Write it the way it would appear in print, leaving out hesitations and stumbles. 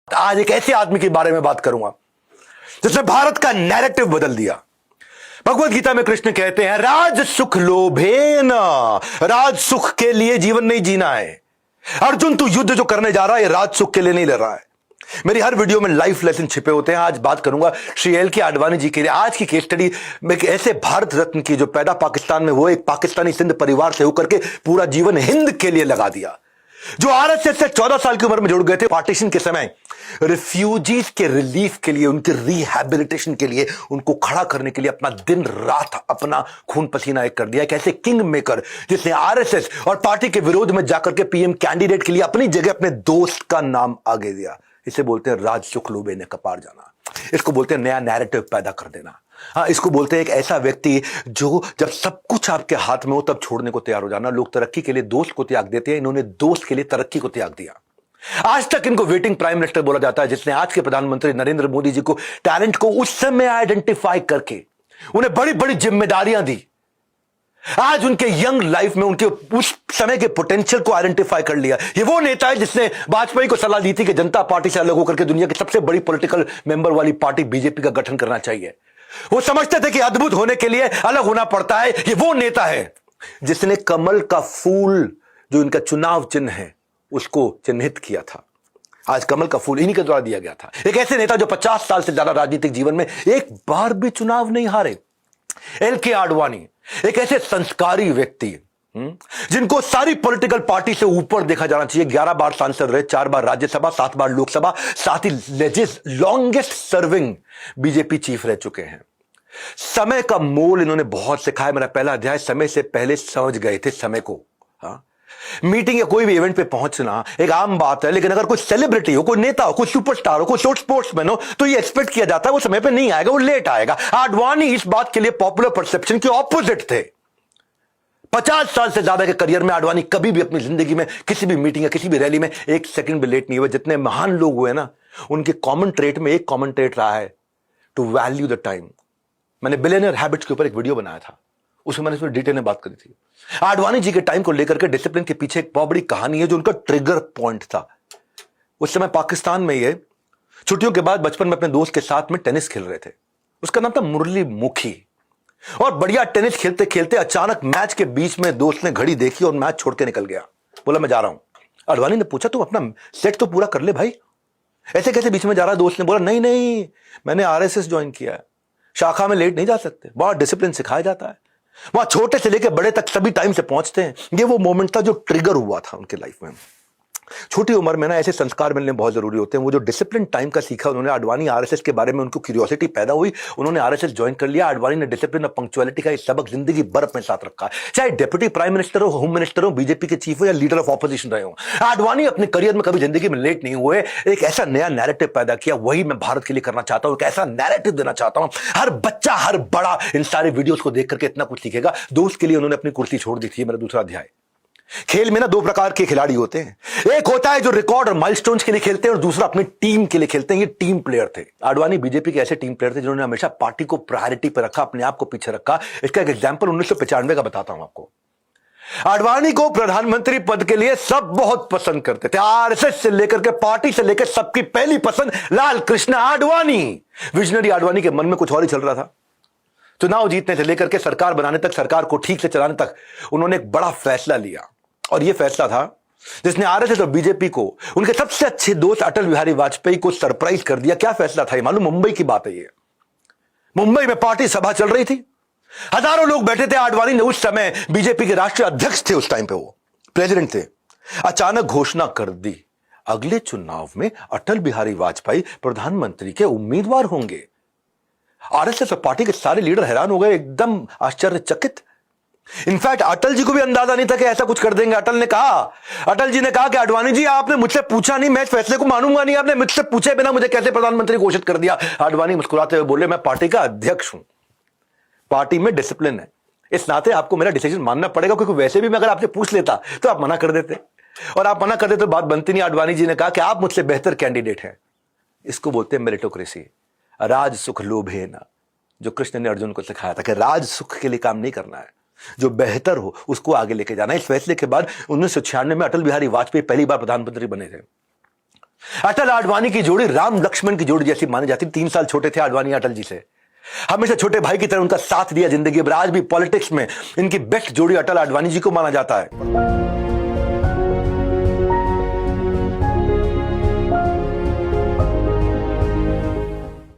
आज एक ऐसे आदमी के बारे में बात करूंगा जिसने भारत का नैरेटिव बदल दिया। भगवत गीता में कृष्ण कहते हैं, राज सुख लोभेन, राज सुख के लिए जीवन नहीं जीना है। अर्जुन, तू युद्ध जो करने जा रहा है राज सुख के लिए नहीं लड़ रहा है। मेरी हर वीडियो में लाइफ लेसन छिपे होते हैं। आज बात करूंगा श्री एल.के. आडवाणी जी के लिए। आज की केस स्टडी में ऐसे भारत रत्न की जो पैदा पाकिस्तान में हुए, एक पाकिस्तानी सिंध परिवार से होकर के पूरा जीवन हिंद के लिए लगा दिया, जो आरएसएस से 14 साल की उम्र में जुड़ गए थे। पार्टीशन के समय रिफ्यूजीज के रिलीफ के लिए, उनके रिहैबिलिटेशन के लिए, उनको खड़ा करने के लिए अपना दिन रात, अपना खून पसीना एक कर दिया। एक ऐसे किंग मेकर जिसने आरएसएस और पार्टी के विरोध में जाकर के पीएम कैंडिडेट के लिए अपनी जगह अपने दोस्त का नाम आगे दिया। इसे बोलते हैं राज सुख लोभे ने कपार जाना। इसको बोलते हैं नया नैरेटिव पैदा कर देना। हाँ, इसको बोलते हैं एक ऐसा व्यक्ति जो जब सब कुछ आपके हाथ में हो तब छोड़ने को तैयार हो जाना। लोग तरक्की के लिए दोस्त को त्याग देते हैं, इन्होंने दोस्त के लिए तरक्की को त्याग दिया। आज तक इनको वेटिंग प्राइम मिनिस्टर बोला जाता है, जिसने आज के प्रधानमंत्री नरेंद्र मोदी जी को टैलेंट को उस समय आइडेंटिफाई करके उन्हें बड़ी बड़ी जिम्मेदारियां दी। आज उनके यंग लाइफ में उनके उस समय के पोटेंशियल को आइडेंटिफाई कर लिया। ये वो नेता है जिसने वाजपेयी को सलाह दी थी कि जनता पार्टी से अलग होकर के दुनिया की सबसे बड़ी पॉलिटिकल मेंबर वाली पार्टी बीजेपी का गठन करना चाहिए। वो समझते थे कि अद्भुत होने के लिए अलग होना पड़ता है। ये वो नेता है जिसने कमल का फूल, जो इनका चुनाव चिन्ह है, उसको चिन्हित किया था। आज कमल का फूल इन्हीं के द्वारा दिया गया था। एक ऐसे नेता जो 50 साल से ज्यादा राजनीतिक जीवन में एक बार भी चुनाव नहीं हारे। एल.के. आडवाणी एक ऐसे संस्कारी व्यक्ति जिनको सारी पॉलिटिकल पार्टी से ऊपर देखा जाना चाहिए। 11 बार सांसद रहे, 4 बार राज्यसभा, 7 बार लोकसभा, साथ ही लॉन्गेस्ट सर्विंग बीजेपी चीफ रह चुके हैं। समय का मोल इन्होंने बहुत सिखाया। मेरा पहला अध्याय समय से पहले समझ गए थे समय को। हाँ, मीटिंग या कोई भी इवेंट पे पहुंचना एक आम बात है, लेकिन अगर कोई सेलिब्रिटी हो, कोई नेता हो, कोई सुपरस्टार हो, कोई स्पोर्ट्समैन हो, तो ये एक्सपेक्ट किया जाता है वो समय पे नहीं आएगा, वो लेट आएगा। आडवाणी इस बात के लिए पॉपुलर परसेप्शन के ऑपोजिट थे। 50 साल से ज्यादा के करियर में आडवाणी कभी भी अपनी जिंदगी में किसी भी मीटिंग या किसी भी रैली में एक सेकंड भी लेट नहीं हुए। जितने महान लोग हुए ना, उनके कॉमन ट्रेट में एक कॉमन ट्रेट रहा है, टू वैल्यू द टाइम। मैंने बिलियनियर हैबिट्स के ऊपर एक वीडियो बनाया था, उसमें मैंने इसमें डिटेल में बात करी थी। आडवाणी जी के टाइम को लेकर के डिसिप्लिन के पीछे एक बहुत बड़ी कहानी है जो उनका ट्रिगर पॉइंट था। उस समय पाकिस्तान में ये छुट्टियों के बाद बचपन में अपने दोस्त के साथ में टेनिस खेल रहे थे। उसका नाम था मुरली मुखी। और बढ़िया टेनिस खेलते खेलते अचानक मैच के बीच में दोस्त ने घड़ी देखी और मैच छोड़ के निकल गया। बोला मैं जा रहा हूं। आडवाणी ने पूछा तुम अपना सेट तो पूरा कर ले भाई, ऐसे कैसे बीच में जा रहा है? दोस्त ने बोला नहीं नहीं, मैंने आरएसएस ज्वाइन किया है, शाखा में लेट नहीं जा सकते, बहुत डिसिप्लिन सिखाया जाता है, वहां छोटे से लेकर बड़े तक सभी टाइम से पहुंचते हैं। ये वो मोमेंट था जो ट्रिगर हुआ था उनके लाइफ में। छोटी उम्र में ना ऐसे संस्कार मिलने बहुत जरूरी होते हैं। वो जो डिसिप्लिन टाइम का सीखा उन्होंने। आडवाणी आरएसएस के बारे में उनको क्यूरियोसिटी पैदा हुई, उन्होंने आरएसएस ज्वाइन कर लिया। आडवाणी ने डिसिप्लिन और पंक्चुअलिटी का ये सबक जिंदगी भर अपने साथ रखा है। चाहे डिप्टी प्राइम मिनिस्टर हो, होम मिनिस्टर हो, बीजेपी के चीफ हो या लीडर ऑफ ऑपोजिशन रहे हो, आडवाणी अपने करियर में कभी जिंदगी में लेट नहीं हुए। एक ऐसा नया नैरेटिव पैदा किया, वही मैं भारत के लिए करना चाहता हूं। एक ऐसा नैरेटिव देना चाहता हूं, हर बच्चा, हर बड़ा इन सारे वीडियोस को देख करके इतना कुछ सीखेगा। दोस्त के लिए उन्होंने अपनी कुर्सी छोड़ दी थी। मेरा दूसरा अध्याय। खेल में ना दो प्रकार के खिलाड़ी होते हैं। एक होता है जो रिकॉर्ड और माइलस्टोन्स के लिए खेलते हैं, और दूसरा अपनी टीम के लिए खेलते हैं। ये टीम प्लेयर थे। आडवाणी बीजेपी के ऐसे टीम प्लेयर थे जिन्होंने हमेशा पार्टी को प्रायोरिटी पर रखा, अपने आप को पीछे रखा। इसका एक एग्जांपल 1995 का बताता हूं आपको। आडवाणी को प्रधानमंत्री पद के लिए सब बहुत पसंद करते थे। आरएसएस से लेकर के पार्टी से लेकर सबकी पहली पसंद लाल कृष्ण आडवाणी। विजनरी आडवाणी के मन में कुछ और ही चल रहा था। चुनाव जीतने से लेकर के सरकार बनाने तक, सरकार को ठीक से चलाने तक उन्होंने एक बड़ा फैसला लिया, और यह फैसला था जिसने आरएसएस और बीजेपी को, उनके सबसे अच्छे दोस्त अटल बिहारी वाजपेयी को सरप्राइज कर दिया। क्या फैसला था ये मालूम? मुंबई की बात है ये। मुंबई में पार्टी सभा चल रही थी, हजारों लोग बैठे थे। आडवाणी ने उस समय बीजेपी के राष्ट्रीय अध्यक्ष थे, उस टाइम पे वो प्रेसिडेंट थे। अचानक घोषणा कर दी, अगले चुनाव में अटल बिहारी वाजपेयी प्रधानमंत्री के उम्मीदवार होंगे। आरएसएस और पार्टी के सारे लीडर हैरान हो गए, एकदम आश्चर्यचकित। इनफैक्ट अटल जी को भी अंदाजा नहीं था कि ऐसा कुछ कर देंगे। अटल जी ने कहा कि आडवाणी जी आपने मुझसे पूछा नहीं, मैं इस फैसले को मानूंगा नहीं। आपने मुझसे पूछे बिना मुझे कैसे प्रधानमंत्री घोषित कर दिया? आडवाणी मुस्कुराते हुए बोले मैं पार्टी का अध्यक्ष हूं, पार्टी में डिसिप्लिन है, इस नाते आपको मेरा डिसीजन मानना पड़ेगा। क्योंकि वैसे भी मैं अगर आपसे पूछ लेता तो आप मना कर देते, और आप मना कर देते तो बात बनती नहीं। आडवाणी जी ने कहा कि आप मुझसे बेहतर कैंडिडेट हैं। इसको बोलते हैं मेरिटोक्रेसी, राज सुख लोभे न, जो कृष्ण ने अर्जुन को सिखाया था कि राज सुख के लिए काम नहीं करना है, जो बेहतर हो उसको आगे लेके जाना। इस फैसले के बाद 1996 में अटल बिहारी वाजपेयी पहली बार प्रधानमंत्री बने थे। अटल आडवाणी की जोड़ी राम लक्ष्मण की जोड़ी जैसी मानी जाती। 3 साल छोटे थे आडवाणी अटल जी से, हमेशा छोटे भाई की तरह उनका साथ दिया जिंदगी भर। आज भी पॉलिटिक्स में इनकी बेस्ट जोड़ी अटल आडवाणी जी को माना जाता है।